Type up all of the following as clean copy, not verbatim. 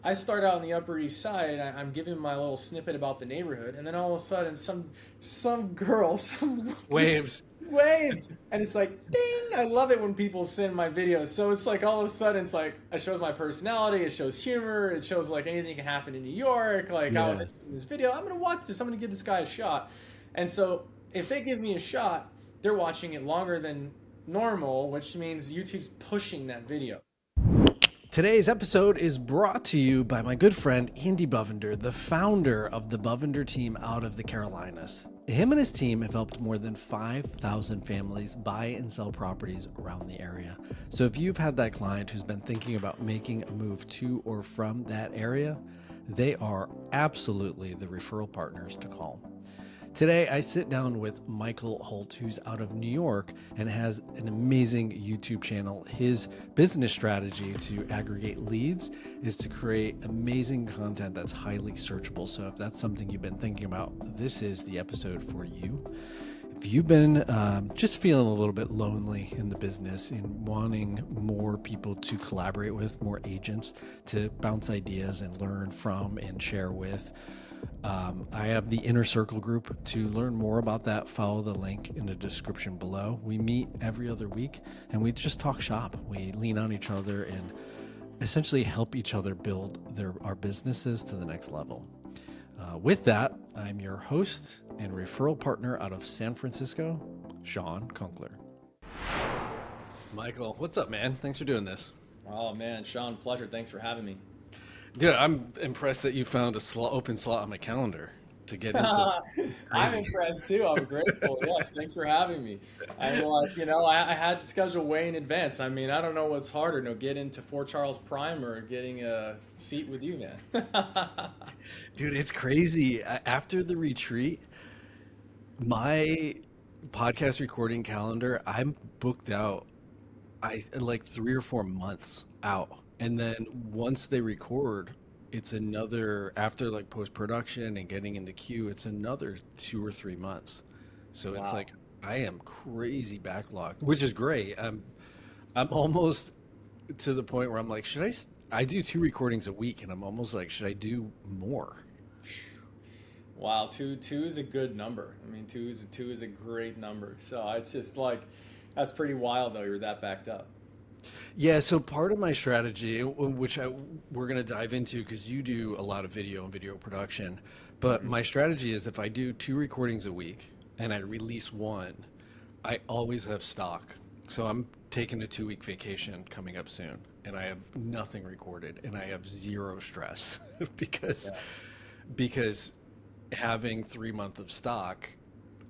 I start out on the Upper East Side, and I'm giving my little snippet about the neighborhood, and then all of a sudden, some girl, some just Waves. waves, and it's like ding. I love it when people send my videos. So it's like all of a sudden, it's like it shows my personality, it shows humor, it shows like anything can happen in New York. Like I was Yeah. interested in this video, I'm gonna watch this. I'm gonna give this guy a shot. And so if they give me a shot, they're watching it longer than normal, which means YouTube's pushing that video. Today's episode is brought to you by my good friend Andy Bovender, the founder of the Bovender team out of the Carolinas. Him and his team have helped more than 5,000 families buy and sell properties around the area. So if you've had that client who's been thinking about making a move to or from that area, they are absolutely the referral partners to call. Today, I sit down with Michael Holt, who's out of New York and has an amazing YouTube channel. His business strategy to aggregate leads is to create amazing content that's highly searchable. So if that's something you've been thinking about, this is the episode for you. If you've been just feeling a little bit lonely in the business and wanting more people to collaborate with, more agents to bounce ideas and learn from and share with, I have the Inner Circle group. To learn more about that, follow the link in the description below. We meet every other week and we just talk shop. We lean on each other and essentially help each other build our businesses to the next level. With that, I'm your host and referral partner out of San Francisco, Shawn Kunkler. Michael, what's up, man? Thanks for doing this. Oh man, Sean, pleasure. Thanks for having me. Dude, I'm impressed that you found a open slot on my calendar to get into this. I'm Crazy. impressed too. I'm grateful. Yes, thanks for having me. I'm like, I had to schedule way in advance. I mean, I don't know what's harder, get into Fort Charles Prime or getting a seat with you, man. Dude, it's crazy. After the retreat, my podcast recording calendar, I'm booked out like 3 or 4 months out. And then once they record, it's another, after like post-production and getting in the queue, it's another 2 or 3 months. So it's Wow. like I am crazy backlogged, which is great. I'm almost to the point where I'm like, I do 2 recordings a week and I'm almost like, should I do more? Wow, two is a good number. I mean, two is a great number. So it's just like that's pretty wild though. You're that backed up. Yeah, so part of my strategy, which we're going to dive into because you do a lot of video and video production, but Hmm. my strategy is if I do 2 recordings a week and I release one, I always have stock. So I'm taking a 2 week vacation coming up soon and I have nothing recorded and I have zero stress because Yeah. because having 3 months of stock,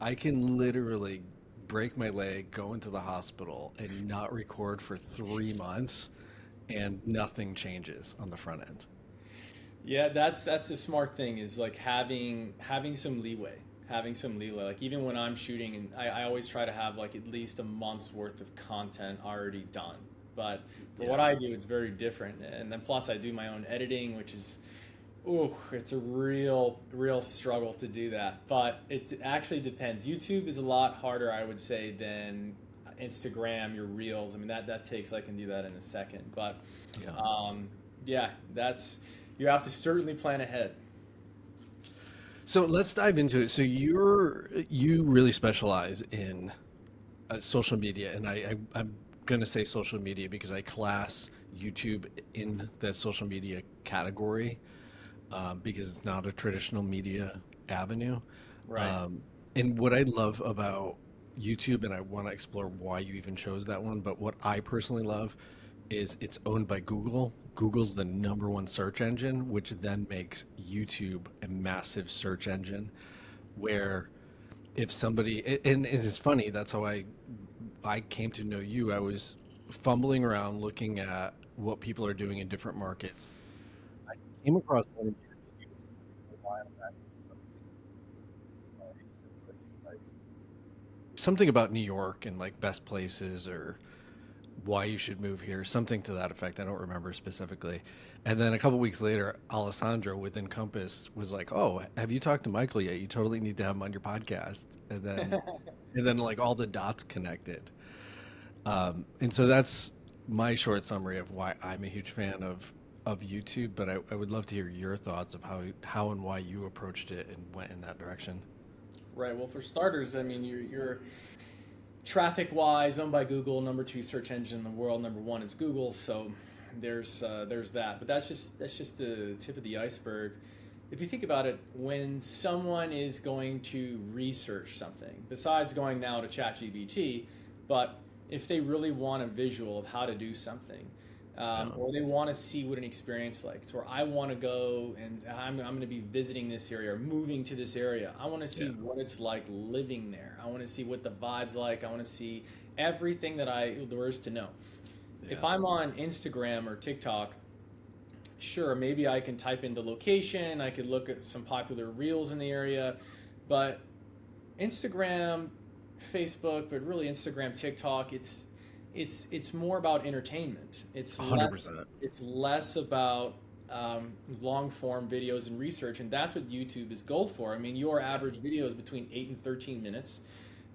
I can literally break my leg, go into the hospital, and not record for 3 months, and nothing changes on the front end. Yeah, that's the smart thing is like having some leeway, having some leeway. Like even when I'm shooting, and I always try to have like at least a month's worth of content already done. But for Yeah. what I do, it's very different. And then plus I do my own editing, which is, oh, it's a real struggle to do that. But it actually depends. YouTube is a lot harder, I would say, than Instagram, your reels. I mean that takes I can do that in a second. But Yeah. yeah, that's you have to certainly plan ahead. So let's dive into it. So you really specialize in social media, and I'm going to say social media because I class YouTube in the social media category because it's not a traditional media avenue. Right. And what I love about YouTube, and I want to explore why you even chose that one, but what I personally love is it's owned by Google. Google's the #1 search engine, which then makes YouTube a massive search engine where if somebody, and it's funny, that's how I came to know you. I was fumbling around looking at what people are doing in different markets. I came across one of your videos a while back, something about New York and like best places or why you should move here, something to that effect. I don't remember specifically. And then a couple weeks later, Alessandro with Encompass was like, "Oh, have you talked to Michael yet? You totally need to have him on your podcast." And then like all the dots connected. And so that's my short summary of why I'm a huge fan of of YouTube, but I would love to hear your thoughts of how and why you approached it and went in that direction. Right. Well, for starters, I mean, you're traffic wise owned by Google, number two search engine in the world. Number one is Google. So there's that. But that's just the tip of the iceberg. If you think about it, when someone is going to research something, besides going now to ChatGPT, but if they really want a visual of how to do something, or they want to see what an experience like, so I want to go and I'm going to be visiting this area or moving to this area. I want to see what it's like living there. I want to see what the vibe's like. I want to see everything there is to know. Yeah. If I'm on Instagram or TikTok, sure, maybe I can type in the location. I could look at some popular reels in the area, but Instagram, Facebook, but really Instagram, TikTok, it's more about entertainment. It's 100%. It's less about long form videos and research, and that's what YouTube is gold for. I mean, your average video is between 8 and 13 minutes,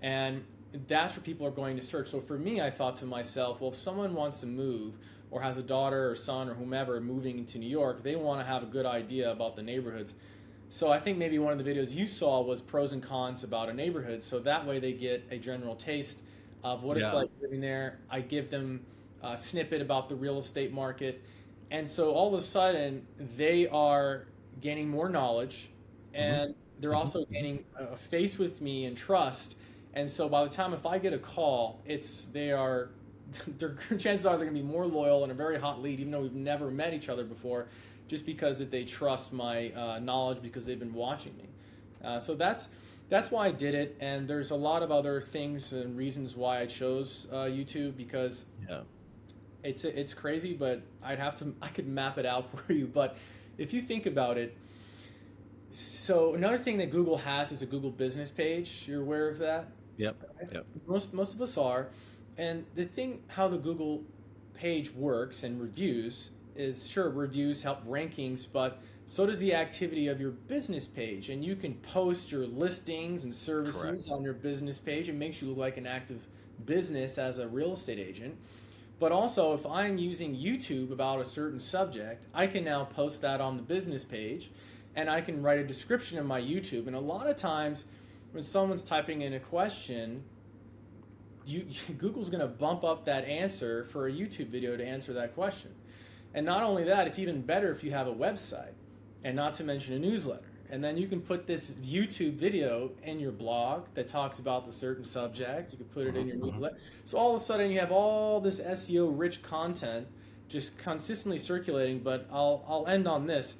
and that's what people are going to search. So for me, I thought to myself, well, if someone wants to move or has a daughter or son or whomever moving into New York, they want to have a good idea about the neighborhoods. So I think maybe one of the videos you saw was pros and cons about a neighborhood. So that way they get a general taste of what it's like living there. I give them a snippet about the real estate market. And so all of a sudden they are gaining more knowledge, and they're also gaining a face with me and trust. And so by the time if I get a call, their chances are they're going to be more loyal and a very hot lead, even though we've never met each other before, just because that they trust my knowledge because they've been watching me. So that's why I did it. And there's a lot of other things and reasons why I chose YouTube, because it's crazy, but I could map it out for you. But if you think about it, so another thing that Google has is a Google business page. You're aware of that? Yep. Most of us are. And the thing how the Google page works and reviews is, sure, reviews help rankings, but so does the activity of your business page. And you can post your listings and services on your business page. It makes you look like an active business as a real estate agent. But also, if I'm using YouTube about a certain subject, I can now post that on the business page, and I can write a description in my YouTube. And a lot of times when someone's typing in a question, Google's going to bump up that answer for a YouTube video to answer that question. And not only that, it's even better if you have a website, and not to mention a newsletter. And then you can put this YouTube video in your blog that talks about the certain subject. You can put it in your newsletter. So all of a sudden you have all this SEO rich content just consistently circulating. But I'll end on this.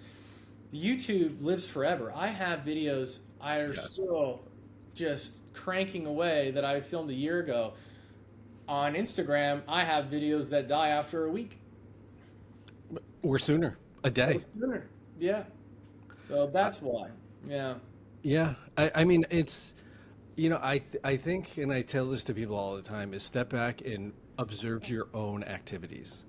YouTube lives forever. I have videos I are still just cranking away that I filmed a year ago. On Instagram, I have videos that die after a week. Or sooner, a day. Or sooner, yeah. So that's why, yeah. Yeah, I mean, it's, I think, and I tell this to people all the time, is step back and observe your own activities.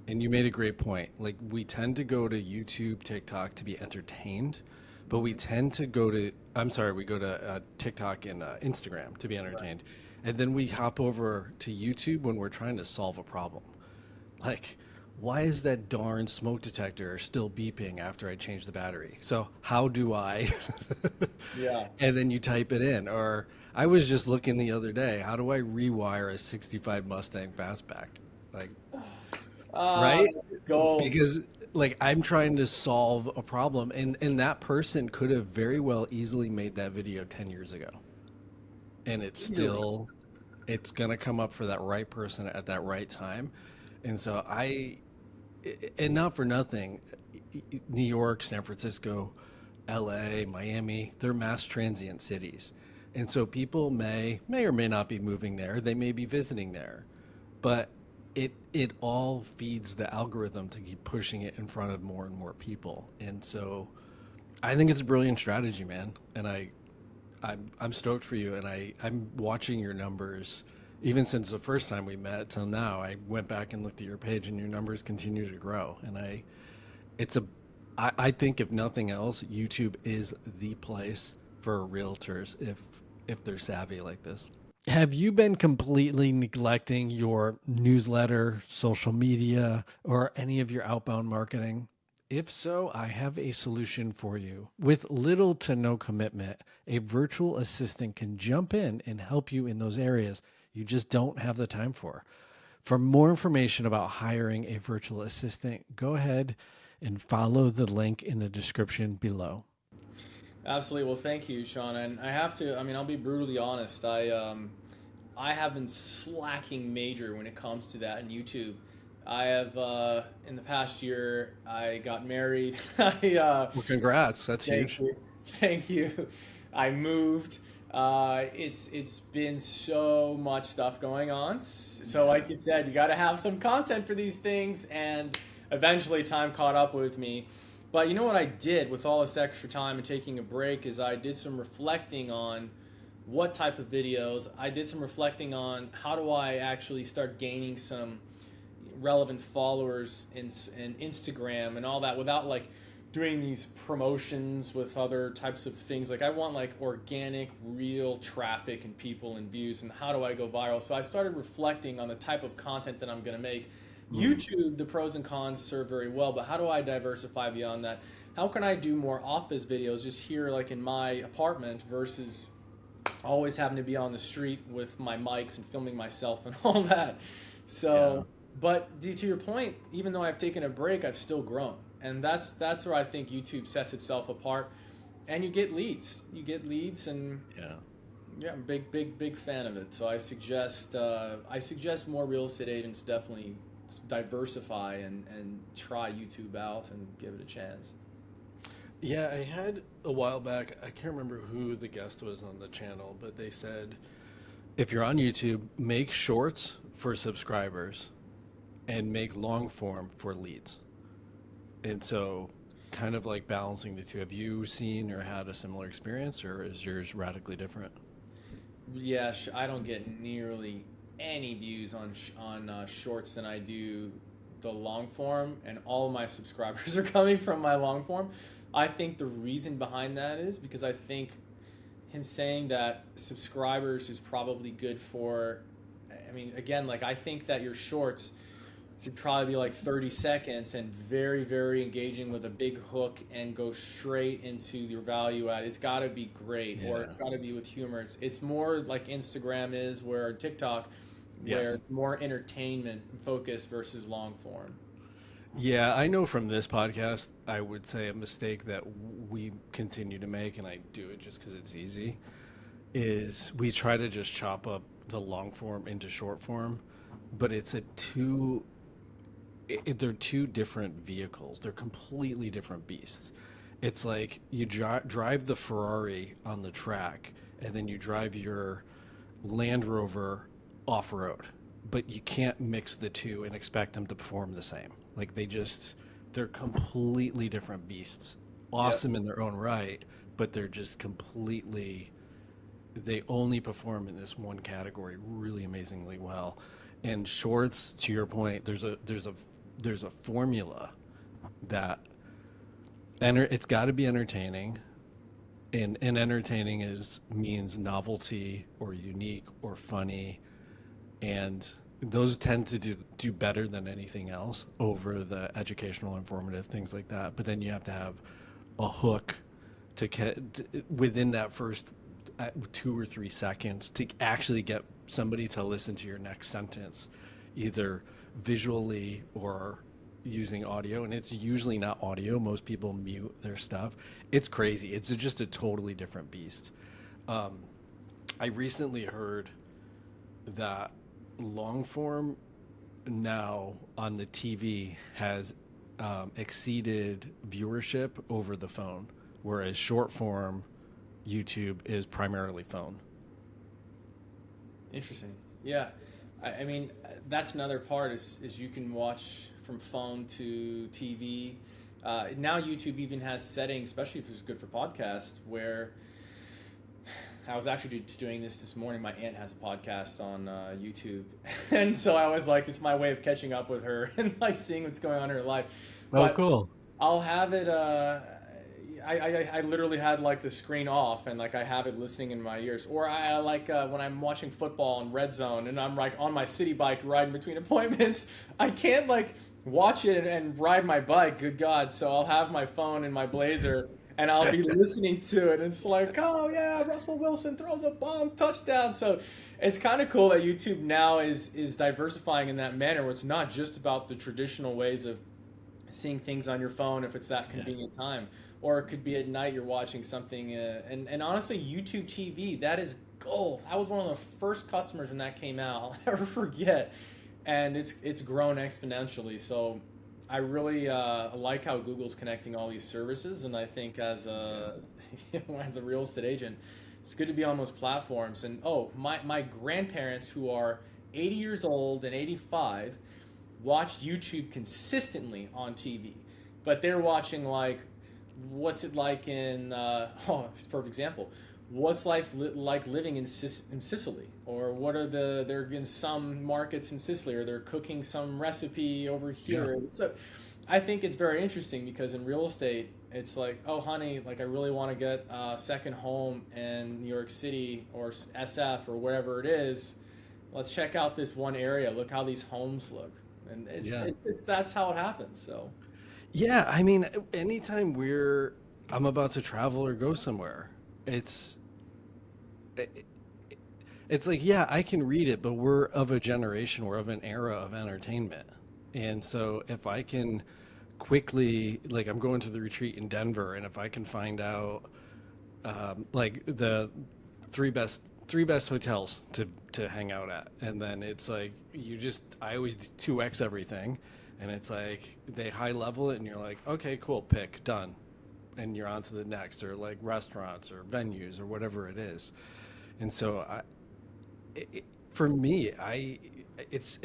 And you made a great point. Like, we tend to go to YouTube, TikTok to be entertained, but we tend to go to, we go to TikTok and Instagram to be entertained. Right. And then we hop over to YouTube when we're trying to solve a problem. Like, why is that darn smoke detector still beeping after I change the battery? So how do I? Yeah. And then you type it in. Or I was just looking the other day, how do I rewire a 65 Mustang fastback? Like, right? Gold. Because like I'm trying to solve a problem, and that person could have very well easily made that video 10 years ago. And it's still, it's going to come up for that right person at that right time. And so and not for nothing, New York, San Francisco, LA, Miami, they're mass transient cities. And so people may or may not be moving there. They may be visiting there, but it all feeds the algorithm to keep pushing it in front of more and more people. And so I think it's a brilliant strategy, man. And I'm stoked for you. And I'm watching your numbers. Even since the first time we met till now, I went back and looked at your page, and your numbers continue to grow. And I think if nothing else, YouTube is the place for realtors if they're savvy like this. Have you been completely neglecting your newsletter, social media, or any of your outbound marketing? If so, I have a solution for you. With little to no commitment, a virtual assistant can jump in and help you in those areas you just don't have the time for. For more information about hiring a virtual assistant, go ahead and follow the link in the description below. Absolutely. Well, thank you, Shawn. And I have to, I mean, I'll be brutally honest. I have been slacking major when it comes to that in YouTube. I have, in the past year, I got married. Well, congrats. That's Thank huge. you. Thank you. I moved. It's been so much stuff going on. So like you said, you got to have some content for these things, and eventually time caught up with me. But you know what I did with all this extra time and taking a break is I did some reflecting on what type of videos. I did some reflecting on how do I actually start gaining some relevant followers in Instagram and all that without like doing these promotions with other types of things. Like I want like organic, real traffic and people and views, and how do I go viral? So I started reflecting on the type of content that I'm going to make. YouTube, the pros and cons serve very well, but how do I diversify beyond that? How can I do more office videos just here like in my apartment versus always having to be on the street with my mics and filming myself and all that? So, but to your point, even though I've taken a break, I've still grown. And that's where I think YouTube sets itself apart. And you get leads. You get leads, and yeah, I'm big fan of it. So I suggest more real estate agents definitely diversify and try YouTube out and give it a chance. Yeah, I had a while back, I can't remember who the guest was on the channel, but they said if you're on YouTube, make shorts for subscribers and make long form for leads. And so kind of like balancing the two. Have you seen or had a similar experience, or is yours radically different? Yeah, I don't get nearly any views on shorts than I do the long form, and all of my subscribers are coming from my long form. I think the reason behind that is because I think him saying that subscribers is probably good for, I mean, again, like I think that your shorts should probably be like 30 seconds and very, very engaging with a big hook and go straight into your value add. It's got to be great, or it's got to be with humor. It's more like Instagram is, where TikTok, where it's more entertainment focused versus long form. Yeah, I know from this podcast, I would say a mistake that we continue to make, and I do it just because it's easy, is we try to just chop up the long form into short form, but it's they're two different vehicles. They're completely different beasts. It's like you drive the Ferrari on the track, and then you drive your Land Rover off-road, but you can't mix the two and expect them to perform the same. Like they're completely different beasts. Awesome in their own right, but they're just they only perform in this one category really amazingly well. And shorts, to your point, there's a formula that it's got to be entertaining, and entertaining means novelty or unique or funny, and those tend to do better than anything else over the educational, informative, things like that. But then you have to have a hook to within that first 2 or 3 seconds to actually get somebody to listen to your next sentence, either visually or using audio. And it's usually not audio. Most people mute their stuff. It's crazy. It's just a totally different beast. I recently heard that long form now on the TV has exceeded viewership over the phone, whereas short form YouTube is primarily phone. Interesting. Yeah. I mean, that's another part is you can watch from phone to TV. Now YouTube even has settings, especially if it's good for podcasts, where I was actually just doing this morning. My aunt has a podcast on YouTube, and so I was like, it's my way of catching up with her and like seeing what's going on in her life. Oh, But cool. I'll have it. I literally had like the screen off and like I have it listening in my ears. Or I like when I'm watching football in Red Zone and I'm like on my city bike riding between appointments, I can't like watch it and ride my bike. Good God! So I'll have my phone in my blazer and I'll be listening to it. And it's like, oh yeah, Russell Wilson throws a bomb touchdown. So it's kind of cool that YouTube now is diversifying in that manner, where it's not just about the traditional ways of seeing things on your phone if it's that convenient time, or it could be at night you're watching something. And honestly, YouTube TV, that is gold. I was one of the first customers when that came out. I'll never forget, and it's grown exponentially. So I really like how Google's connecting all these services, and I think as a as a real estate agent, it's good to be on those platforms. And my grandparents, who are 80 years old and 85, watched YouTube consistently on TV, but they're watching like, what's it like in it's a perfect example. What's life like living in Sicily, or what are they're in some markets in Sicily, or they're cooking some recipe over here. Yeah. So I think it's very interesting, because in real estate, it's like, oh honey, like I really want to get a second home in New York City or SF or wherever it is. Let's check out this one area. Look how these homes look. And it's that's how it happens. So yeah, I mean, anytime I'm about to travel or go somewhere, it's like, yeah, I can read it, but we're of a generation, we're of an era of entertainment. And so if I can quickly, like I'm going to the retreat in Denver, and if I can find out like the three best hotels to hang out at, and then it's like I always 2x everything, and it's like they high level it and you're like, okay, cool, pick, done, and you're on to the next, or like restaurants or venues or whatever it is. And so for me, it's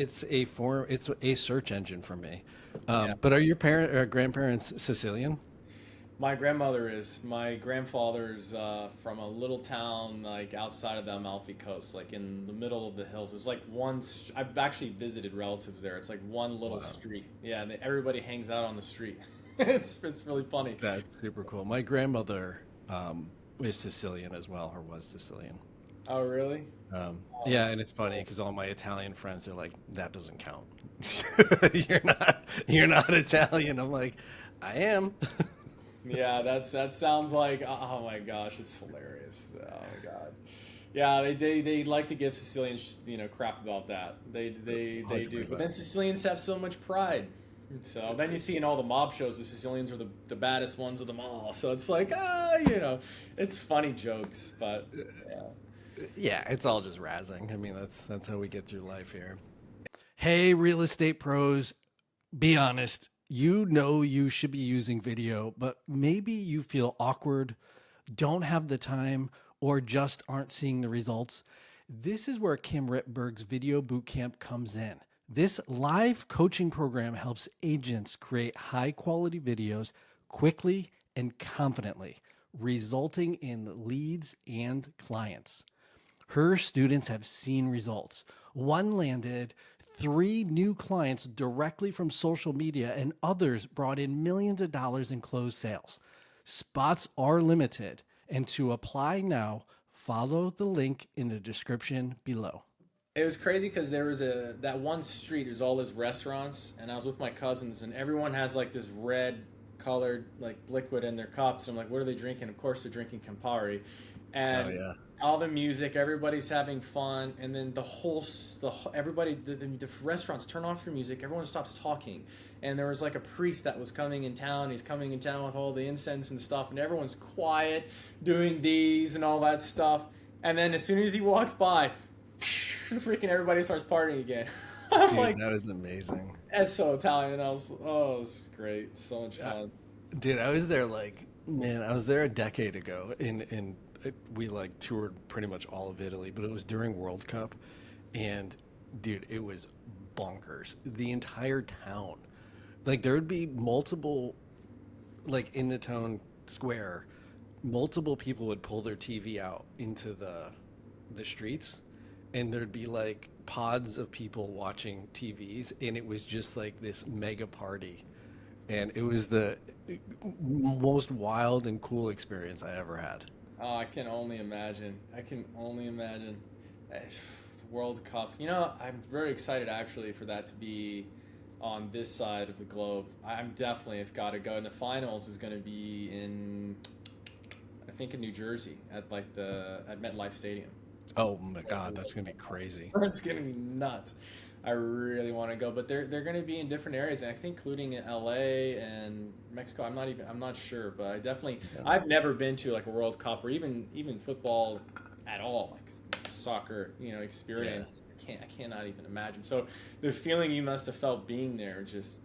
a search engine for me. But are your grandparents Sicilian? My grandmother is. My grandfather's from a little town like outside of the Amalfi Coast, like in the middle of the hills. It was like I've actually visited relatives there. It's like one little street. Yeah, and everybody hangs out on the street. It's really funny. That's super cool. My grandmother is Sicilian as well, or was Sicilian. Oh, really? Yeah, and it's funny because all my Italian friends are like, that doesn't count. You're not Italian. I'm like, I am. Yeah, that sounds like, oh my gosh, it's hilarious. Oh my God. Yeah, they like to give Sicilians crap about that. They do. But then Sicilians have so much pride. So then you see in all the mob shows, the Sicilians are the baddest ones of them all. So it's like, it's funny jokes, but yeah. Yeah, it's all just razzing. I mean, that's how we get through life here. Hey, real estate pros, be honest. You should be using video, but maybe you feel awkward, don't have the time, or just aren't seeing the results. This is where Kim Rittberg's Video Bootcamp comes in. This live coaching program helps agents create high quality videos quickly and confidently, resulting in leads and clients. Her students have seen results. One landed 3 new clients directly from social media, and others brought in millions of dollars in closed sales. Spots are limited, and to apply now, follow the link in the description below. It was crazy because there was that one street, there's all these restaurants, and I was with my cousins, and everyone has like this red colored like liquid in their cups. And I'm like, what are they drinking? Of course they're drinking Campari. And all the music, everybody's having fun, and then the restaurants turn off your music, everyone stops talking, and there was like a priest that was coming in town. He's coming in town with all the incense and stuff, and everyone's quiet, doing these and all that stuff, and then as soon as he walks by, freaking everybody starts partying again. I'm Dude, like, that is amazing. That's so Italian. This is great, so much fun. Dude, I was there I was there a decade ago, and we like toured pretty much all of Italy, but it was during World Cup, and dude, it was bonkers. The entire town, like there would be multiple, like in the town square, multiple people would pull their TV out into the streets, and there'd be like pods of people watching TVs, and it was just like this mega party. And it was most wild and cool experience I ever had. Oh, I can only imagine. I can only imagine. Eh, World Cup. You know, I'm very excited actually for that to be on this side of the globe. I'm definitely have got to go. And the finals is going to be in, I think, in New Jersey at MetLife Stadium. Oh my God, that's gonna be crazy. It's gonna be nuts. I really want to go, but they're going to be in different areas, and I think including in LA and Mexico. I'm not sure, but I definitely Yeah. I've never been to like a World Cup or even football at all, like soccer, experience. I cannot even imagine. So the feeling you must have felt being there just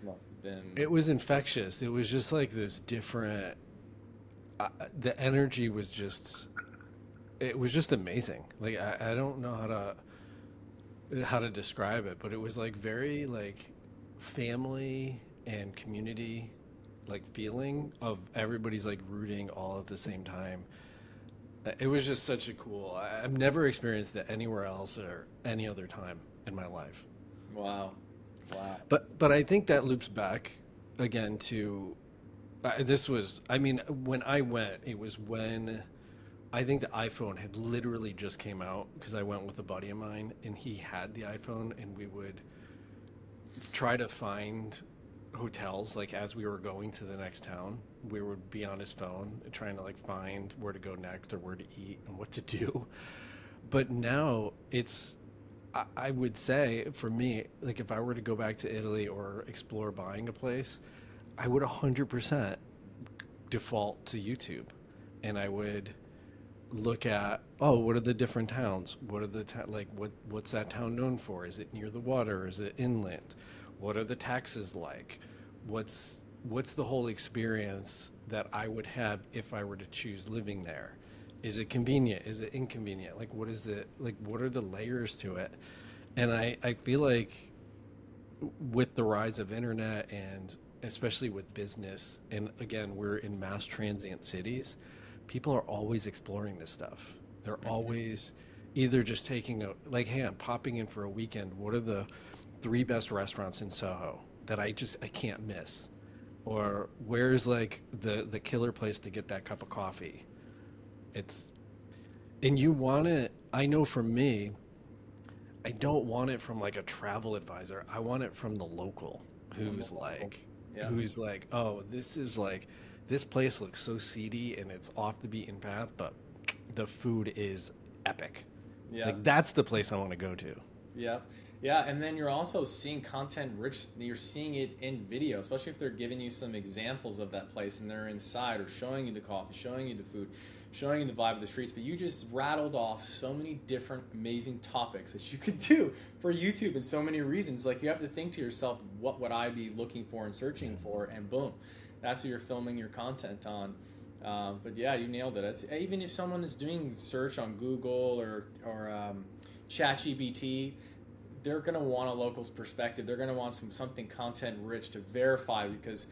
must have been. It was infectious. It was just like this different. The energy was just. It was just amazing. Like I don't know how to describe it, but it was like very like family and community like feeling of everybody's like rooting all at the same time. It was just such a cool. I've never experienced that anywhere else or any other time in my life. Wow, wow. But I think that loops back again to this was, I mean, when I went, it was when I think the iPhone had literally just came out because I went with a buddy of mine and he had the iPhone and we would try to find hotels like as we were going to the next town. We would be on his phone trying to like find where to go next or where to eat and what to do. But now it's, I would say for me, like if I were to go back to Italy or explore buying a place, I would 100% default to YouTube and I would look at, oh, what are the different towns? What are the like what's that town known for? Is it near the water? Is it inland? What are the taxes like? What's the whole experience that I would have if I were to choose living there? Is it convenient? Is it inconvenient? Like what is it like what are the layers to it? And I feel like with the rise of internet and especially with business, and again, we're in mass transient cities, people are always exploring this stuff. They're always either just taking a, like, hey, I'm popping in for a weekend. What are the 3 best restaurants in Soho that I can't miss? Or where's like the killer place to get that cup of coffee? It's, and you want it, I know for me, I don't want it from like a travel advisor. I want it from the local who's like, Yeah. who's like, oh, this is like, this place looks so seedy and it's off the beaten path, but the food is epic. Yeah. Like that's the place I want to go to. Yeah. Yeah, and then you're also seeing content rich, you're seeing it in video, especially if they're giving you some examples of that place and they're inside or showing you the coffee, showing you the food, showing you the vibe of the streets. But you just rattled off so many different amazing topics that you could do for YouTube and so many reasons. Like you have to think to yourself, what would I be looking for and searching for? And boom, that's what you're filming your content on. But yeah, you nailed it. It's, even if someone is doing search on Google or ChatGPT, they're going to want a local's perspective. They're going to want something content rich to verify because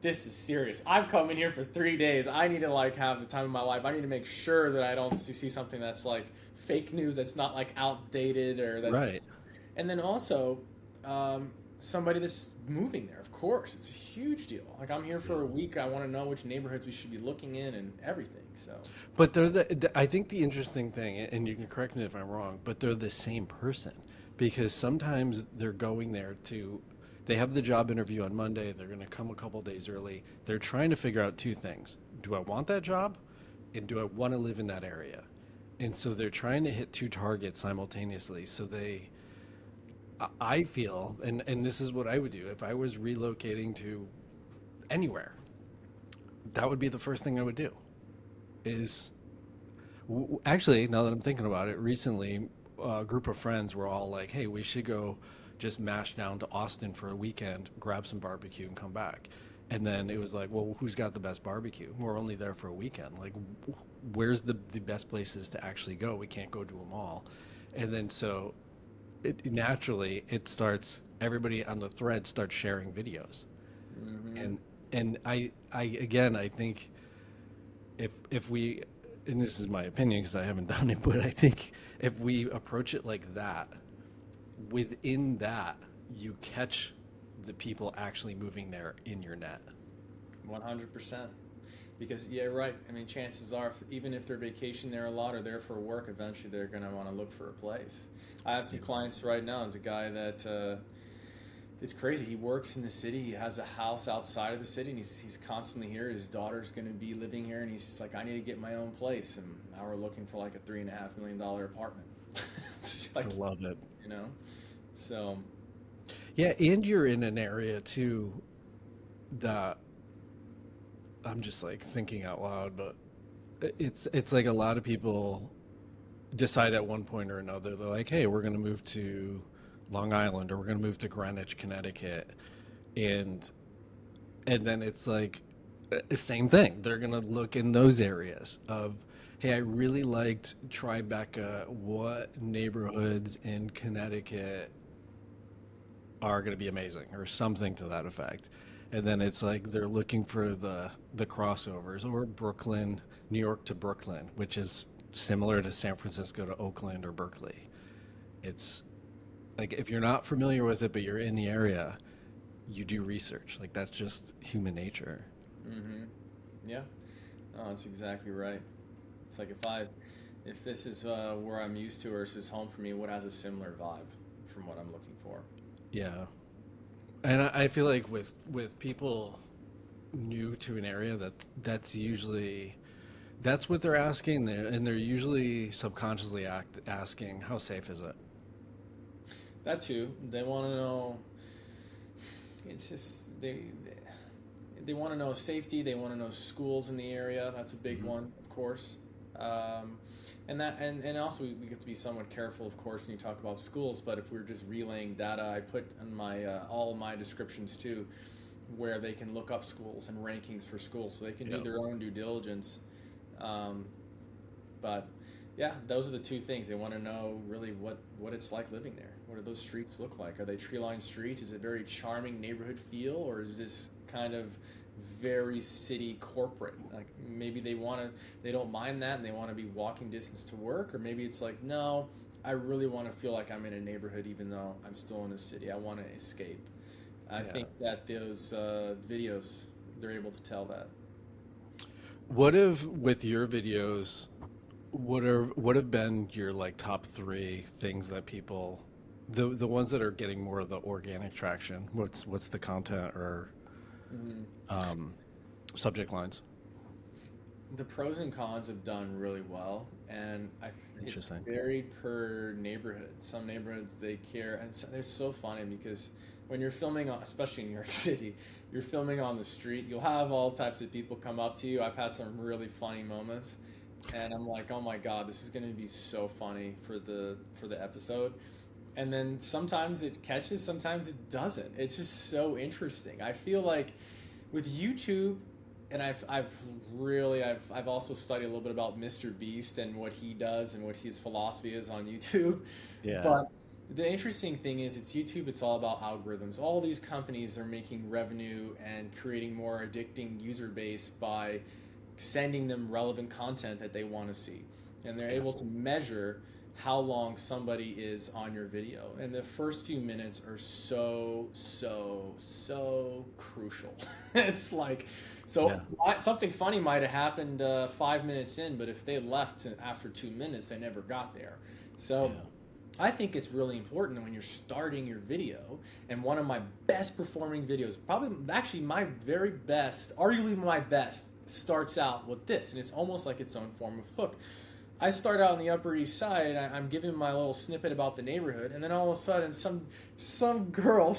this is serious. I've come in here for 3 days. I need to like have the time of my life. I need to make sure that I don't see something that's like fake news, that's not like outdated or that's Right. And then also somebody that's moving there. Of course, it's a huge deal. Like I'm here for a week. I want to know which neighborhoods we should be looking in and everything. So, But I think the interesting thing, and you can correct me if I'm wrong, but they're the same person because sometimes they're going there to, they have the job interview on Monday. They're going to come a couple days early. They're trying to figure out 2 things. Do I want that job? And do I want to live in that area? And so they're trying to hit 2 targets simultaneously. So I feel, and this is what I would do if I was relocating to anywhere, that would be the first thing I would do is actually, now that I'm thinking about it, recently a group of friends were all like, hey, we should go just mash down to Austin for a weekend, grab some barbecue and come back. And then it was like, well, who's got the best barbecue? We're only there for a weekend. Like, where's the best places to actually go? We can't go to them all. And then so naturally it starts, everybody on the thread starts sharing videos. And I again, I think if we, and this is my opinion because I haven't done it, but I think if we approach it like that, within that, you catch the people actually moving there in your net. 100%. Because yeah, right. I mean, chances are, even if they're vacation there a lot or there for work, eventually they're going to want to look for a place. I have some clients right now. There's a guy that it's crazy. He works in the city. He has a house outside of the city, and he's constantly here. His daughter's going to be living here, and he's just like, I need to get my own place. And now we're looking for like a $3.5 million apartment. It's like, I love it. you know, so Yeah, and you're in an area too that I'm just like thinking out loud, but it's like a lot of people decide at one point or another, they're like, hey, we're going to move to Long Island, or we're going to move to Greenwich, Connecticut, and then it's like the same thing. They're going to look in those areas of, hey, I really liked Tribeca. What neighborhoods in Connecticut are going to be amazing, or something to that effect. And then it's like they're looking for the crossovers, or Brooklyn, New York to Brooklyn, which is similar to San Francisco to Oakland or Berkeley. It's like, if you're not familiar with it but you're in the area, you do research. Like, that's just human nature. mm-hmm. Yeah, no, that's exactly right. It's like if this is where I'm used to, or this is home for me, what has a similar vibe from what I'm looking for? Yeah. And I feel like with people new to an area, that's usually, that's what they're asking, and they're usually subconsciously asking, how safe is it? That too. They want to know. It's just they want to know safety. They want to know schools in the area. That's a big one, of course. And also we have to be somewhat careful, of course, when you talk about schools. But if we're just relaying data, I put in my all of my descriptions too, where they can look up schools and rankings for schools, so they can do their own due diligence. But yeah, those are the two things. They want to know really what it's like living there. What do those streets look like? Are they tree-lined streets? Is it very charming neighborhood feel, or is this kind of very city corporate? Like, maybe they don't mind that and they want to be walking distance to work, or maybe it's like, no, I really want to feel like I'm in a neighborhood even though I'm still in a city. I want to escape. I think that those videos, they're able to tell that. What if, with your videos, what have been your like top 3 things that people, the ones that are getting more of the organic traction? What's the content or subject lines? The pros and cons have done really well, and it's varied per neighborhood. Some neighborhoods, they care, and they're so funny because when you're filming, especially in New York City, you're filming on the street, you'll have all types of people come up to you. I've had some really funny moments, and I'm like, oh my God, this is going to be so funny for the episode. And then sometimes it catches, sometimes it doesn't. It's just so interesting. I feel like with YouTube, and I've also studied a little bit about Mr. Beast and what he does and what his philosophy is on YouTube. Yeah. But the interesting thing is, it's YouTube, it's all about algorithms. All these companies are making revenue and creating more addicting user base by sending them relevant content that they want to see. And they're able to measure how long somebody is on your video. And the first few minutes are so crucial. It's like, something funny might have happened 5 minutes in, but if they left after 2 minutes, they never got there. So I think it's really important when you're starting your video, and one of my best performing videos, probably actually my very best, arguably my best, starts out with this, and it's almost like its own form of hook. I start out on the Upper East Side, and I'm giving my little snippet about the neighborhood, and then all of a sudden, some girl,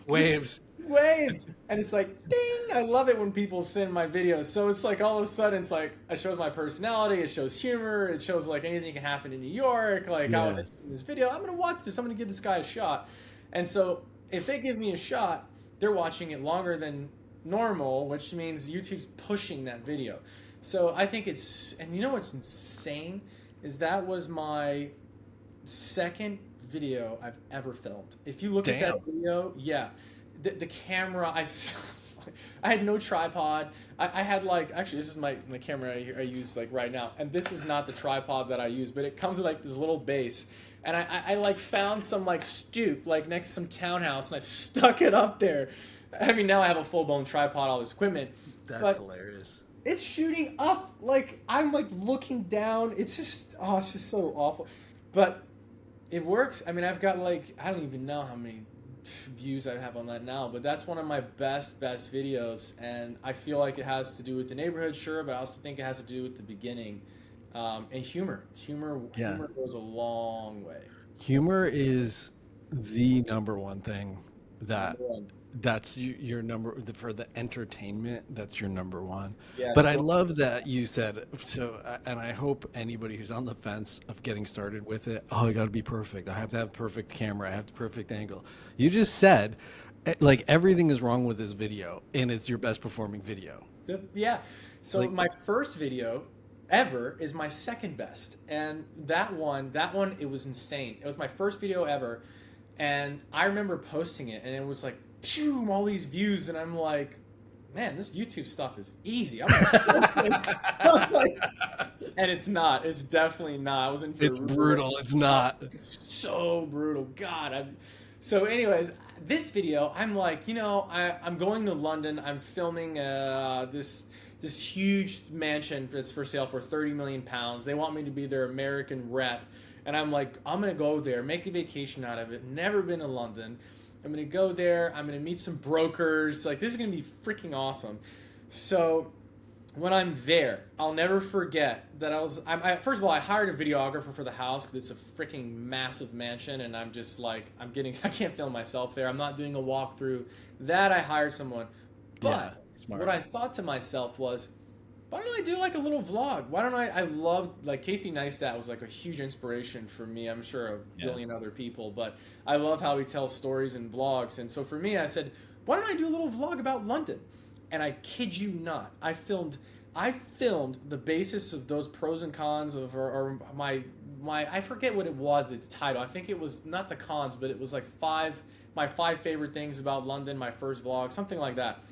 waves, and it's like, ding! I love it when people send my videos. So it's like all of a sudden, it's like it shows my personality, it shows humor, it shows like anything can happen in New York. Like, I was in this video, I'm gonna watch this, I'm gonna give this guy a shot. And so if they give me a shot, they're watching it longer than normal, which means YouTube's pushing that video. So I think and you know what's insane is that was my second video I've ever filmed. If you look at that video, the camera, I had no tripod. I had like, actually this is my camera I use like right now, and this is not the tripod that I use, but it comes with like this little base. And I like found some like stoop like next to some townhouse, and I stuck it up there. I mean, now I have a full-blown tripod, all this equipment. That's but hilarious. it's shooting up. Like I'm like looking down. It's just so awful. But it works. I mean, I've got like I don't even know how many views I have on that now, but that's one of my best videos, and I feel like it has to do with the neighborhood, sure, but I also think it has to do with the beginning, and humor. Yeah. Humor goes a long way. Humor is the number one thing that Number one. that's your number for the entertainment. That's your number one. Yeah. But I So love that you said so, and I hope anybody who's on the fence of getting started with it, oh, I got to be perfect. I have to have perfect camera. I have the perfect angle. You just said, like everything is wrong with this video, and it's your best performing video. yeah. So Like, my first video ever is my second best, and that one, it was insane. It was my first video ever, and I remember posting it, and it was like, phew, all these views, and I'm like, man, this YouTube stuff is easy. I'm gonna post this. And it's not. It's definitely not. I wasn't for it's brutal. It's not. so brutal. God. So, anyways, this video, I'm like, I'm going to London. I'm filming this huge mansion that's for sale for £30 million. They want me to be their American rep, and I'm like, I'm gonna go there, make a vacation out of it. Never been to London. I'm gonna go there. I'm gonna meet some brokers. Like, this is gonna be freaking awesome. So when I'm there, I'll never forget that first of all, I hired a videographer for the house because it's a freaking massive mansion, and I'm just like, I can't film myself there. I'm not doing a walkthrough. That I hired someone. But smart. what I thought to myself was, why don't I do like a little vlog? Why don't I love, like, Casey Neistat was like a huge inspiration for me. I'm sure a billion other people, but I love how he tells stories and vlogs. And so for me, I said, why don't I do a little vlog about London? And I kid you not, I filmed the basis of those pros and cons of or my I forget what it was, its title. I think it was not the cons, but it was like my five favorite things about London, my first vlog, something like that.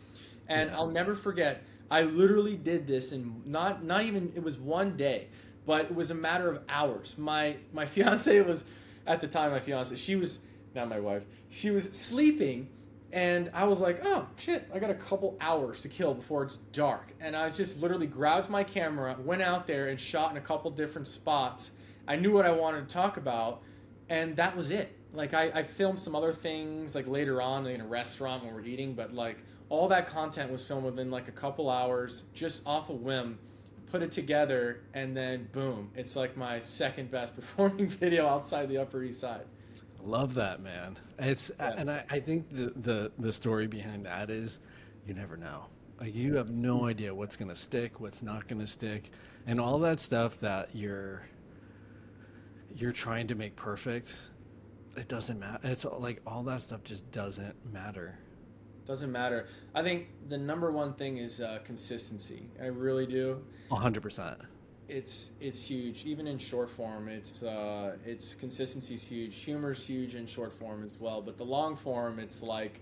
And I'll never forget, I literally did this in not even, it was one day, but it was a matter of hours. My fiance was, at the time, she was, not my wife, she was sleeping, and I was like, oh shit, I got a couple hours to kill before it's dark. And I just literally grabbed my camera, went out there and shot in a couple different spots. I knew what I wanted to talk about, and that was it. Like, I filmed some other things like later on in a restaurant when we're eating, but like all that content was filmed within like a couple hours, just off a whim, put it together, and then boom, it's like my second best performing video outside the Upper East Side. Love that, man. And I think the story behind that is you never know. Like, you have no idea what's gonna stick, what's not gonna stick, and all that stuff that you're trying to make perfect. It doesn't matter. It's like all that stuff just doesn't matter. Doesn't matter. I think the number one thing is consistency. I really do. 100%. It's huge. Even in short form, it's consistency is huge. Humor's huge in short form as well. But the long form, it's like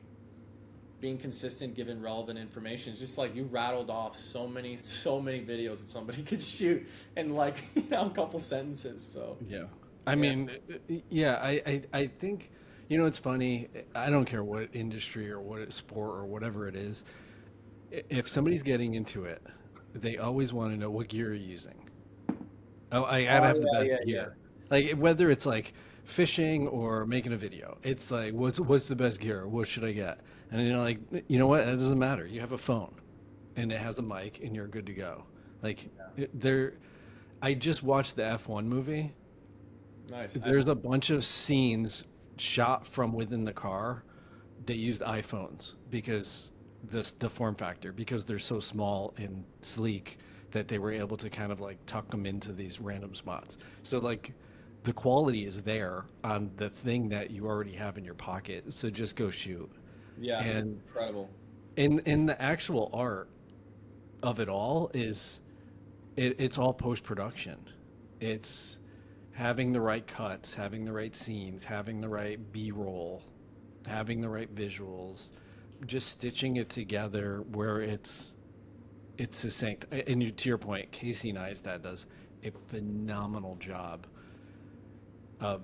being consistent, given relevant information. It's just like you rattled off so many videos that somebody could shoot in like a couple sentences. So yeah. I mean, yeah, I think, it's funny. I don't care what industry or what sport or whatever it is. If somebody's getting into it, they always want to know what gear you're using. Oh, I gotta have the best gear. Like, whether it's like fishing or making a video, it's like, what's the best gear? What should I get? And like, you know what? It doesn't matter. You have a phone, and it has a mic, and you're good to go. Like, I just watched the F1 movie. Nice. There's a bunch of scenes shot from within the car. They used iPhones because the form factor, because they're so small and sleek that they were able to kind of like tuck them into these random spots. So like the quality is there on the thing that you already have in your pocket. So just go shoot. Yeah, and incredible. In the actual art of it all is it's all post-production. It's having the right cuts, having the right scenes, having the right B-roll, having the right visuals, just stitching it together where it's succinct. And to your point, Casey Neistat does a phenomenal job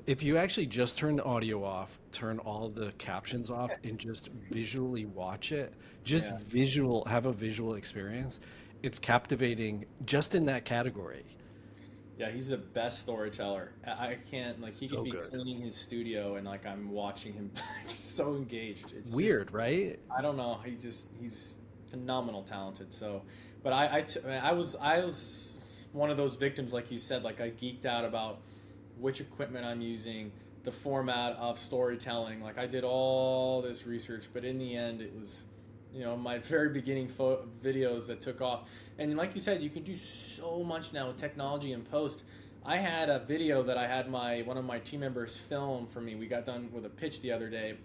If you actually just turn the audio off, turn all the captions off, and just visually watch it, just Yeah. have a visual experience, it's captivating just in that category. Yeah, he's the best storyteller. I can't like he could So be good. cleaning his studio and like I'm watching him so engaged. It's just Weird, right? I don't know. He's phenomenal talented. So, but I was one of those victims like you said. Like I geeked out about which equipment I'm using, the format of storytelling. Like I did all this research, but in the end, it was, my very beginning videos that took off. And like you said, you can do so much now with technology and post. I had a video that I had one of my team members film for me. We got done with a pitch the other day,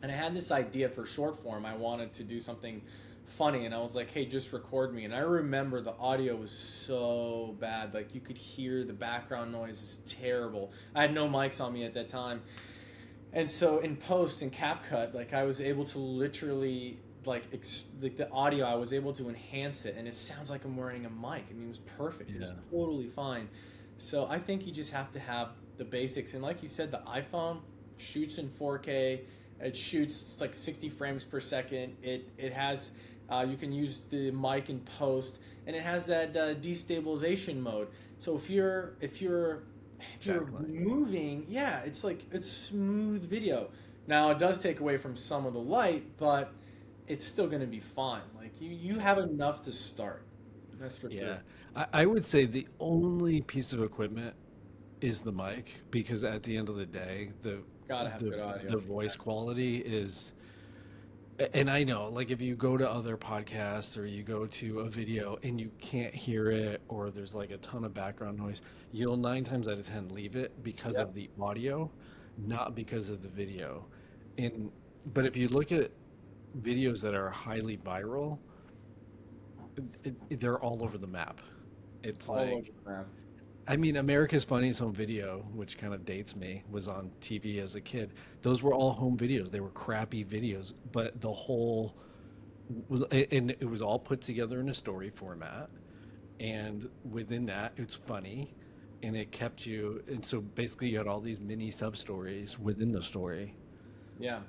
and I had this idea for short form. I wanted to do something funny, and I was like, hey, just record me. And I remember the audio was so bad. Like you could hear the background noise is terrible. I had no mics on me at that time. And so in post and CapCut, like I was able to literally like the audio, I was able to enhance it, and it sounds like I'm wearing a mic. I mean, it was perfect. It was Yeah. totally fine. So I think you just have to have the basics. And like you said, the iPhone shoots in 4K. It shoots it's like 60 frames per second. It has you can use the mic in post, and it has that destabilization mode. So if you're Exactly. moving, yeah, it's smooth video. Now it does take away from some of the light, but it's still going to be fine. Like you have enough to start. That's for sure. Yeah. I would say the only piece of equipment is the mic because at the end of the day, Gotta have the good audio. the voice quality is, and I know, like if you go to other podcasts or you go to a video and you can't hear it or there's like a ton of background noise, you'll 9 times out of 10 leave it because Yep. of the audio, not because of the video. And but if you look at videos that are highly viral, they're all over the map. It's All over like, the map. I mean, America's Funniest Home Video, which kind of dates me, was on TV as a kid. Those were all home videos. They were crappy videos, but and it was all put together in a story format. And within that, it's funny, and it kept you. And so basically, you had all these mini sub stories within the story. Yeah.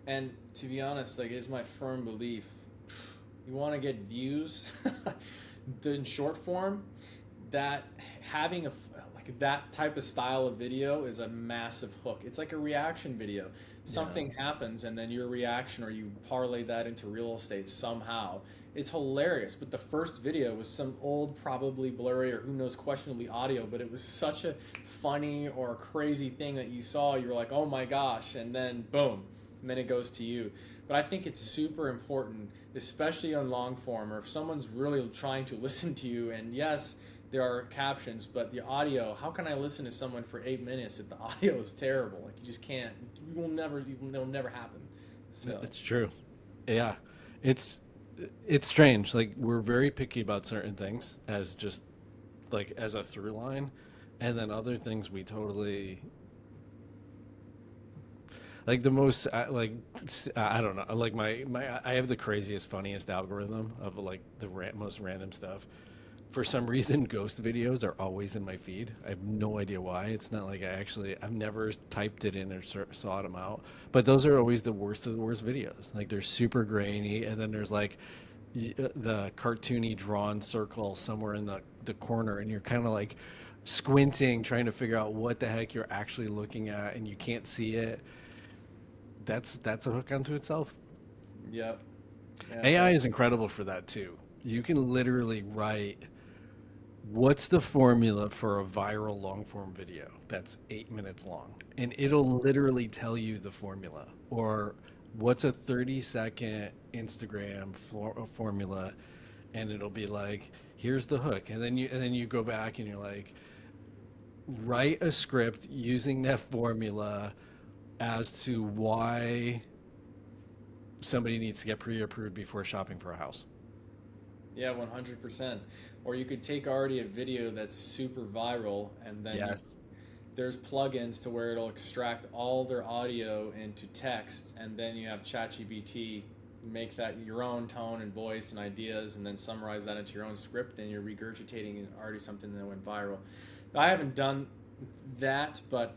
And to be honest, like it's my firm belief, you want to get views in short form, that having like that type of style of video is a massive hook. It's like a reaction video. Yeah. Something happens and then your reaction or you parlay that into real estate somehow. It's hilarious. But the first video was some old, probably blurry or who knows, questionably audio, but it was such a funny or crazy thing that you saw. You were like, oh my gosh, and then boom, and then it goes to you. But I think it's super important, especially on long form, or if someone's really trying to listen to you. And yes, there are captions, but the audio. How can I listen to someone for 8 minutes if the audio is terrible? Like you just can't. You will never. It'll never happen. So It's true. Yeah. It's it's strange. Like we're very picky about certain things as just like as a through line, and then other things we totally like the most I don't know, like my I have the craziest funniest algorithm of like the most random stuff. For some reason, ghost videos are always in my feed. I have no idea why. It's not like I've never typed it in or sought them out. But those are always the worst of the worst videos. Like they're super grainy, and then there's like the cartoony drawn circle somewhere in the corner, and you're kind of like squinting, trying to figure out what the heck you're actually looking at, and you can't see it. That's a hook unto itself. yep, yeah, AI is incredible for that too. You can literally write what's the formula for a viral long form video that's 8 minutes long, and it'll literally tell you the formula. Or what's a 30-second Instagram formula, and it'll be like, here's the hook. And then you go back and you're like, write a script using that formula as to why somebody needs to get pre-approved before shopping for a house. yeah, 100%. Or you could take already a video that's super viral, and then Yes. there's plugins to where it'll extract all their audio into text, and then you have ChatGPT make that your own tone and voice and ideas, and then summarize that into your own script, and you're regurgitating already something that went viral. I haven't done that, but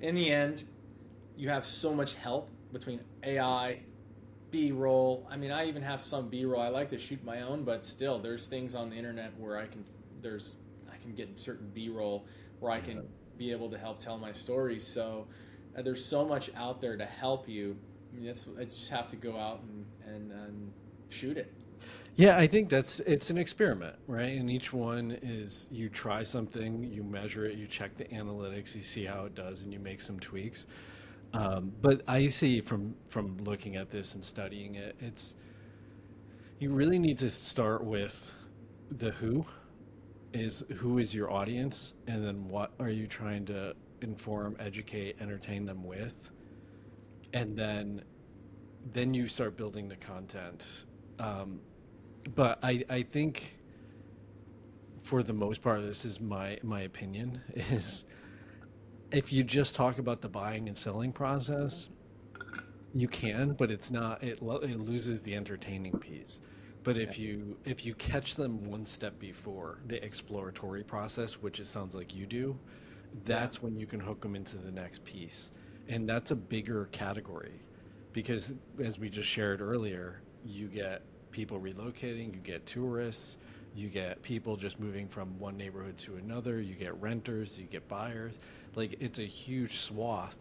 in the end, you have so much help between AI, B-roll. I mean, I even have some B-roll. I like to shoot my own, but still, there's things on the internet where I can get certain B-roll where I can be able to help tell my stories. So there's so much out there to help you. I mean, I just have to go out and shoot it. Yeah, I think it's an experiment, right? And each one is you try something, you measure it, you check the analytics, you see how it does, and you make some tweaks. But I see from looking at this and studying it, it's you really need to start with the who is your audience, and then what are you trying to inform, educate, entertain them with, and then you start building the content. But I think for the most part, this is my opinion, is if you just talk about the buying and selling process, you can, but it's not, it loses the entertaining piece. But if you catch them one step before the exploratory process, which it sounds like you do, that's when you can hook them into the next piece. And that's a bigger category because as we just shared earlier, you get people relocating, you get tourists, you get people just moving from one neighborhood to another, you get renters, you get buyers. Like it's a huge swath.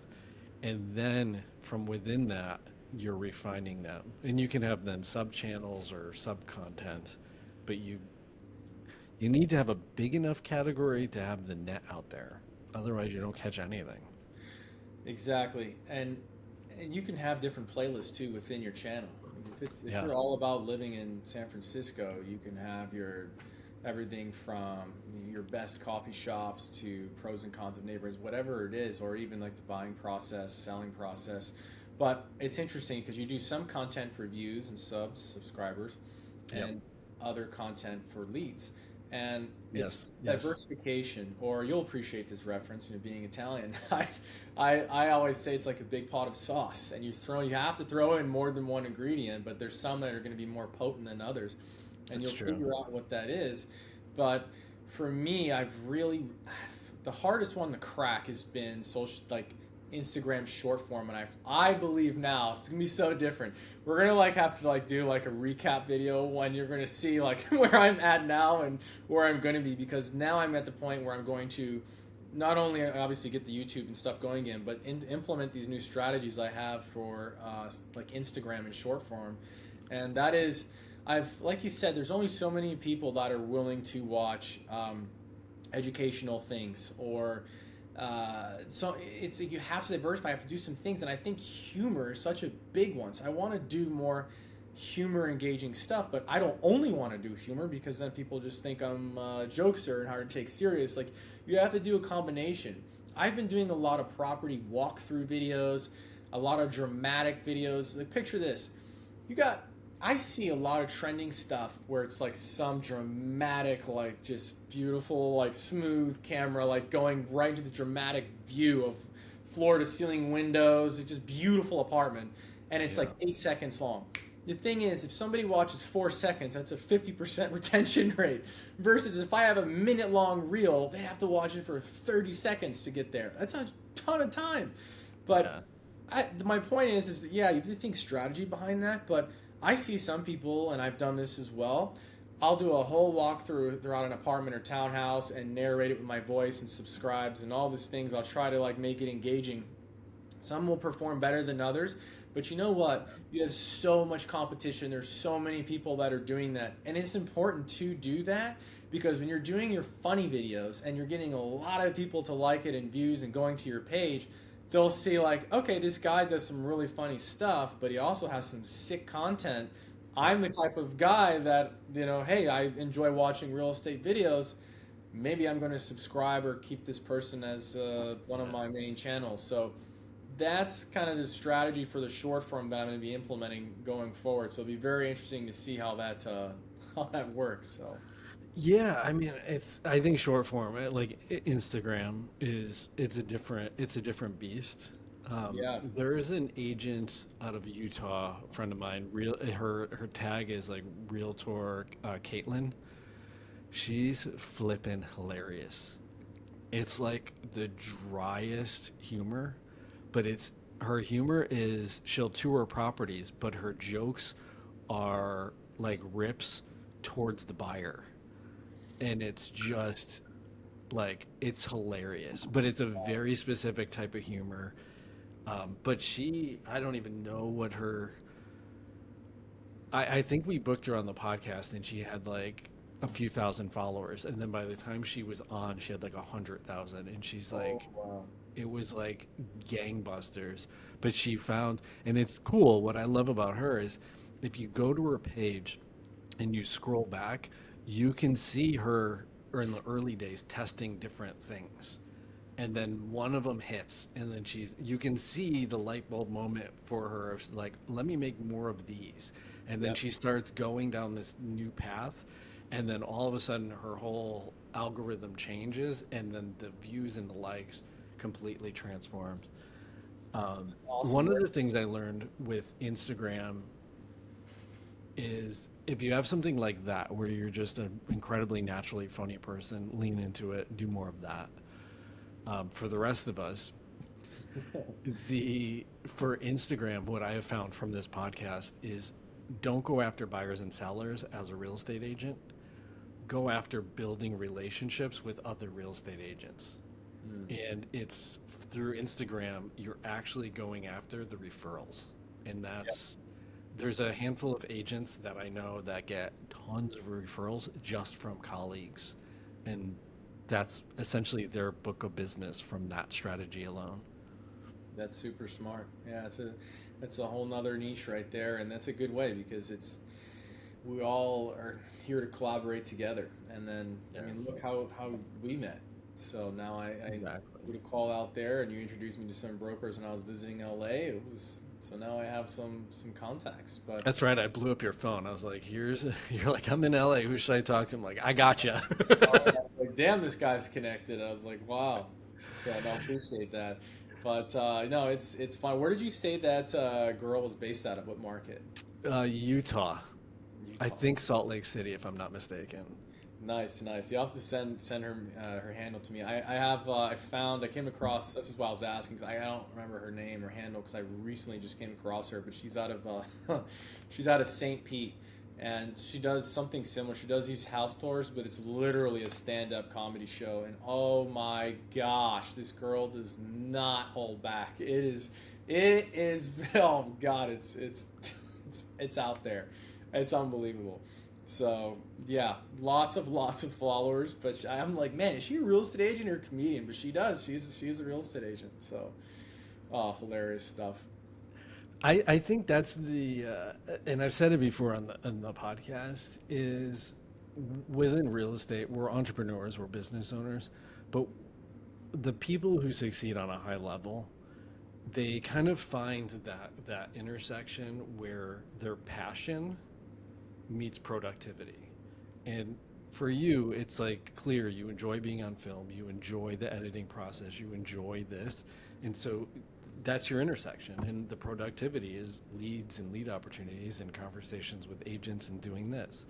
And then from within that, you're refining them. And you can have then sub channels or sub content, but you need to have a big enough category to have the net out there. Otherwise you don't catch anything. Exactly, and you can have different playlists too within your channel. If Yeah. you're all about living in San Francisco, you can have your everything from your best coffee shops to pros and cons of neighborhoods, whatever it is, or even like the buying process, selling process. But it's interesting because you do some content for views and subscribers, Yep. and other content for leads. And Yes. it's Yes. diversification, or you'll appreciate this reference, being Italian. I always say it's like a big pot of sauce, and you have to throw in more than one ingredient, but there's some that are going to be more potent than others, and That's you'll true. figure out what that is. But for me, the hardest one to crack has been social, like Instagram short form, and I believe now it's gonna be so different. We're gonna have to do like a recap video when you're gonna see like where I'm at now and where I'm gonna be, because now I'm at the point where I'm going to not only obviously get the YouTube and stuff going again, but implement these new strategies I have for like Instagram and short form, and that is like you said, there's only so many people that are willing to watch educational things, or so it's you have to diversify. I have to do some things, and I think humor is such a big one. So I want to do more humor engaging stuff, but I don't only want to do humor because then people just think I'm a jokester and hard to take serious. Like you have to do a combination. I've been doing a lot of property walkthrough videos, a lot of dramatic videos. Like picture this, I see a lot of trending stuff where it's like some dramatic, like just beautiful, like smooth camera, like going right into the dramatic view of floor to ceiling windows. It's just beautiful apartment, and it's like 8 seconds long. The thing is, if somebody watches 4 seconds, that's a 50% retention rate. Versus if I have a minute long reel, they'd have to watch it for 30 seconds to get there. That's a ton of time. But my point is that, yeah, you have to think strategy behind that, but I see some people, and I've done this as well, I'll do a whole walkthrough throughout an apartment or townhouse and narrate it with my voice and subscribes and all these things. I'll try to like make it engaging. Some will perform better than others, but you know what? You have so much competition. There's so many people that are doing that, and it's important to do that, because when you're doing your funny videos and you're getting a lot of people to like it and views and going to your page, they'll see like, okay, this guy does some really funny stuff, but he also has some sick content. I'm the type of guy that, hey, I enjoy watching real estate videos. Maybe I'm going to subscribe or keep this person as one of my main channels. So that's kind of the strategy for the short form that I'm going to be implementing going forward. So it'll be very interesting to see how that works. So. Yeah, I mean, I think short form, like Instagram it's a different beast. Yeah. There's an agent out of Utah, a friend of mine, her tag is like realtor Caitlin. She's flippin' hilarious. It's like the driest humor, but her humor is she'll tour properties, but her jokes are like rips towards the buyer. And it's just like it's hilarious, but it's a very specific type of humor. But I don't even know what her. I think we booked her on the podcast, and she had like a few thousand followers, and then by the time she was on, she had like 100,000, and she's like, Wow. it was like gangbusters. But she found, and it's cool. What I love about her is, if you go to her page and you scroll back, you can see her or in the early days testing different things. And then one of them hits, and then you can see the light bulb moment for her of like, let me make more of these. And then Yep. she starts going down this new path, and then all of a sudden her whole algorithm changes, and then the views and the likes completely transforms. Awesome. One of the things I learned with Instagram is if you have something like that where you're just an incredibly naturally funny person, lean into it, do more of that. For the rest of us, for Instagram, what I have found from this podcast is don't go after buyers and sellers as a real estate agent. Go after building relationships with other real estate agents. And it's through Instagram, you're actually going after the referrals. And there's a handful of agents that I know that get tons of referrals just from colleagues. And that's essentially their book of business from that strategy alone. That's super smart. Yeah, that's a whole nother niche right there, and that's a good way because we all are here to collaborate together. And then I mean, look how we met. So now I Exactly. put a call out there, and you introduced me to some brokers when I was visiting LA. It was so now I have some contacts. But That's right. I blew up your phone. I was like, you're like, I'm in LA. Who should I talk to? I'm like, I gotcha. oh, yeah, I was like, damn, this guy's connected. I was like, wow. So I appreciate that. But no, it's fun. Where did you say that girl was based out of? What market? Utah. I Utah. think Salt Lake City, if I'm not mistaken. Nice, nice. You have to send her her handle to me. I came across. This is why I was asking because I don't remember her name or handle because I recently just came across her. But she's out of she's out of St. Pete, and she does something similar. She does these house tours, but it's literally a stand-up comedy show. And oh my gosh, this girl does not hold back. It is. Oh God, it's out there. It's unbelievable. So yeah, lots of followers, but I'm like, man, is she a real estate agent or a comedian? But she does. She's a real estate agent. So, oh, hilarious stuff. I think that's and I've said it before on the podcast, is within real estate, we're entrepreneurs, we're business owners, but the people who succeed on a high level, they kind of find that intersection where their passion meets productivity. And for you, it's like clear you enjoy being on film, you enjoy the editing process, you enjoy this. And so that's your intersection. And the productivity is leads and lead opportunities and conversations with agents and doing this.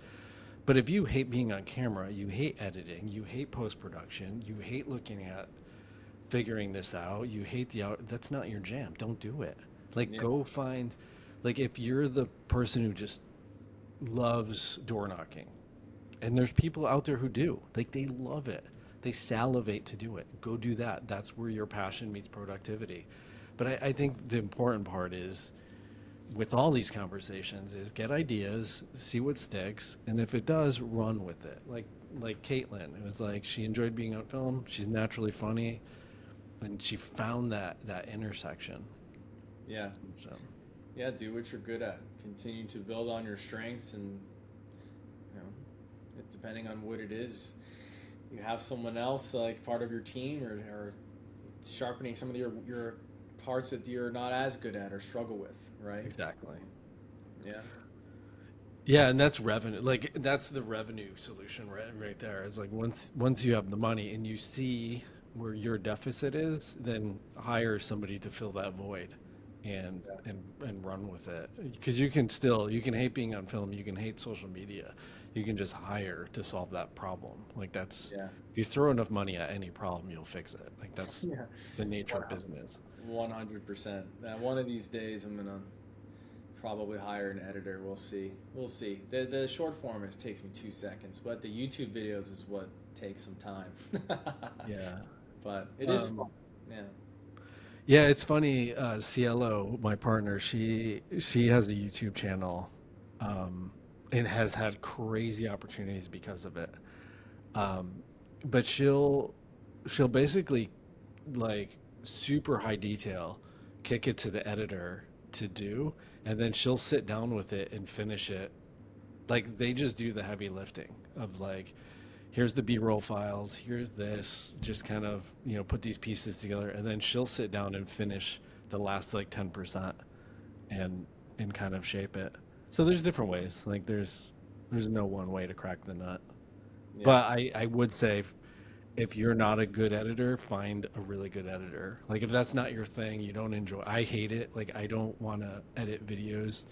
But if you hate being on camera, you hate editing, you hate post-production, you hate looking at figuring this out, you hate that's not your jam. Don't do it. Like, Yeah. go find, like, if you're the person who just loves door knocking, and there's people out there who do, like, they love it, they salivate to do it, go do that. That's where your passion meets productivity. But I think the important part is, with all these conversations, is get ideas, see what sticks, and if it does, run with it. Like Caitlin, it was like she enjoyed being on film, she's naturally funny, and she found that intersection. Yeah, And so yeah. Do what you're good at. Continue to build on your strengths, and depending on what it is, you have someone else like part of your team, or sharpening some of your parts that you're not as good at or struggle with. Right. exactly. Yeah. Yeah, and that's revenue. Like, that's the revenue solution right there. It's like once you have the money and you see where your deficit is, then hire somebody to fill that void. and run with it, because you can hate being on film, you can hate social media, you can just hire to solve that problem. Like that's, Yeah. if you throw enough money at any problem, you'll fix it. Like that's Yeah. the nature of business. 100%. One of these days, I'm gonna probably hire an editor. We'll see. We'll see. The short form, it takes me 2 seconds, but the YouTube videos is what takes some time. Yeah. But it is fun. Yeah. Yeah, it's funny. CLO, my partner, she has a YouTube channel, and has had crazy opportunities because of it. Um, but she'll basically, like, super high detail, kick it to the editor to do, and then she'll sit down with it and finish it. Like they just do the heavy lifting of, like, here's the B-roll files, here's this, just kind of, put these pieces together, and then she'll sit down and finish the last like 10% and kind of shape it. So there's different ways. Like there's no one way to crack the nut. Yeah. But I would say, if you're not a good editor, find a really good editor. Like if that's not your thing, you don't enjoy. I hate it. Like I don't want to edit videos.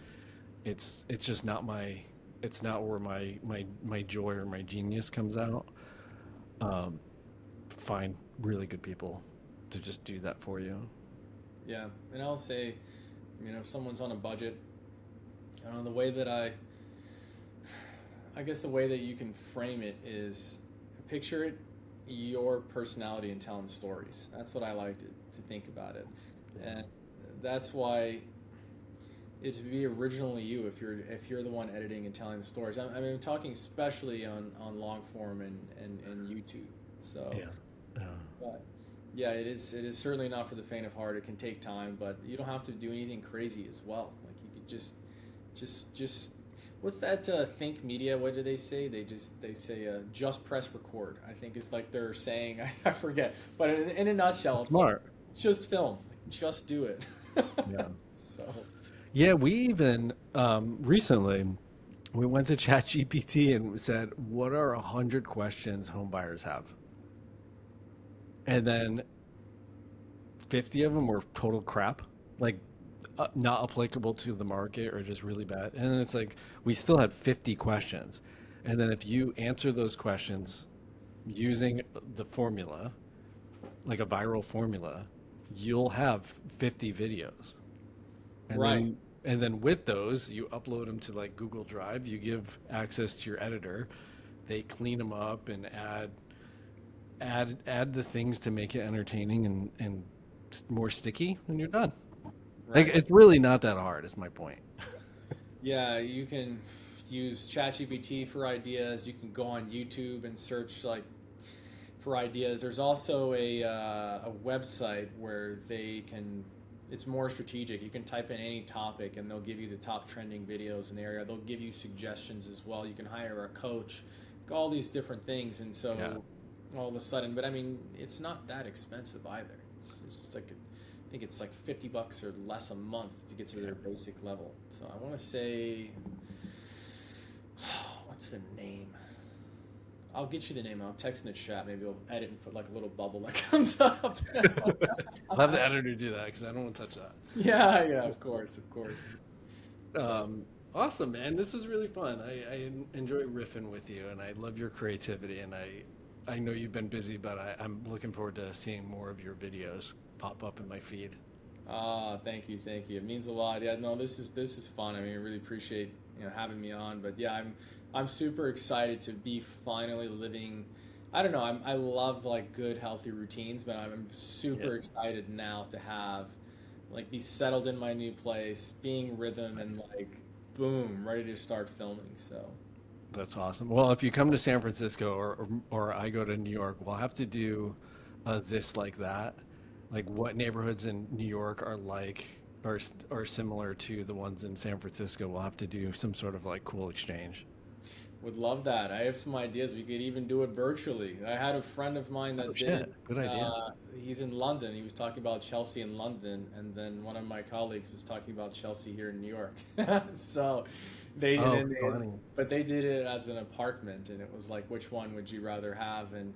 It's just not my. It's not where my joy or my genius comes out. Find really good people to just do that for you. Yeah, and I'll say, if someone's on a budget, I don't know, the way that I guess the way that you can frame it is, picture it, your personality and telling stories. That's what I like to think about it. And that's why it to be originally you, if you're the one editing and telling the stories. I mean, I'm talking especially on long form and YouTube. So Yeah. but yeah, it is certainly not for the faint of heart. It can take time, but you don't have to do anything crazy as well. Like you could just what's that think media, what do they say? They say just press record, I think is like they're saying. I forget, but in a nutshell, it's Smart. like, just film, like, just do it. Yeah. So Yeah, we even recently we went to ChatGPT and said, "What are 100 questions home buyers have?" And then 50 of them were total crap, like not applicable to the market or just really bad. And then it's like we still had 50 questions, and then if you answer those questions using the formula, like a viral formula, you'll have 50 videos. And right. then with those, you upload them to like Google Drive. You give access to your editor. They clean them up and add the things to make it entertaining and more sticky, and you're done. Right. Like it's really not that hard. Is my point. Yeah, you can use ChatGPT for ideas. You can go on YouTube and search like for ideas. There's also a website where they can. It's more strategic. You can type in any topic and they'll give you the top trending videos in the area. They'll give you suggestions as well. You can hire a coach, all these different things. And so all of a sudden, but I mean, it's not that expensive either. It's just like, I think it's like $50 or less a month to get to their basic level. So I want to say, what's the name? I'll get you the name. I'll text in the chat. Maybe I'll edit and put like a little bubble that comes up. I'll have the editor do that because I don't want to touch that. Yeah, of course. Awesome, man. This was really fun. I enjoy riffing with you, and I love your creativity. And I know you've been busy, but I'm looking forward to seeing more of your videos pop up in my feed. Thank you. It means a lot. Yeah, no, this is fun. I mean, I really appreciate having me on. But yeah, I'm super excited to be finally living. I don't know. I love like good healthy routines, but I'm super excited now to have like be settled in my new place, being rhythm and like boom, ready to start filming. So that's awesome. Well, if you come to San Francisco or I go to New York, we'll have to do this like that. Like what neighborhoods in New York are like are similar to the ones in San Francisco. We'll have to do some sort of like cool exchange. Would love that. I have some ideas. We could even do it virtually. I had a friend of mine that did it. Good idea. He's in London. He was talking about Chelsea in London, and then one of my colleagues was talking about Chelsea here in New York. So they but they did it as an apartment, and it was like, which one would you rather have? And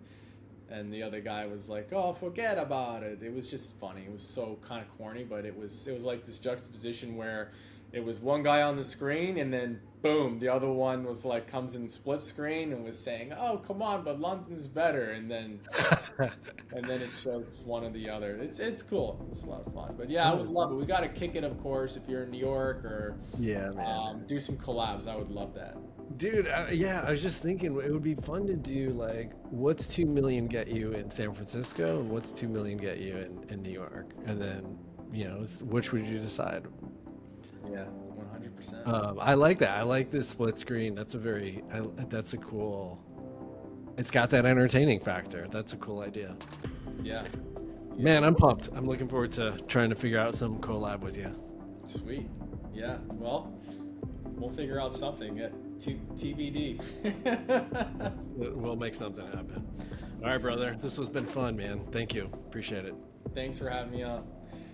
and the other guy was like, "Oh, forget about it." It was just funny. It was so kind of corny, but it was like this juxtaposition where it was one guy on the screen, and then boom, the other one was like comes in split screen and was saying, "Oh, come on, but London's better," and then it shows one or the other. It's cool. It's a lot of fun. But yeah, I would love it. We got to kick it, of course, if you're in New York, or Yeah, man. do some collabs. I would love that. Dude, yeah, I was just thinking it would be fun to do like, what's 2 million get you in San Francisco and what's 2 million get you in New York? And then, you know, which would you decide? Yeah, 100%. I like that. I like this split screen. That's that's a cool, it's got that entertaining factor. That's a cool idea. Yeah. Man, I'm pumped. I'm looking forward to trying to figure out some collab with you. Sweet. Yeah. Well, we'll figure out something at TBD. We'll make something happen. All right, brother. This has been fun, man. Thank you. Appreciate it. Thanks for having me on.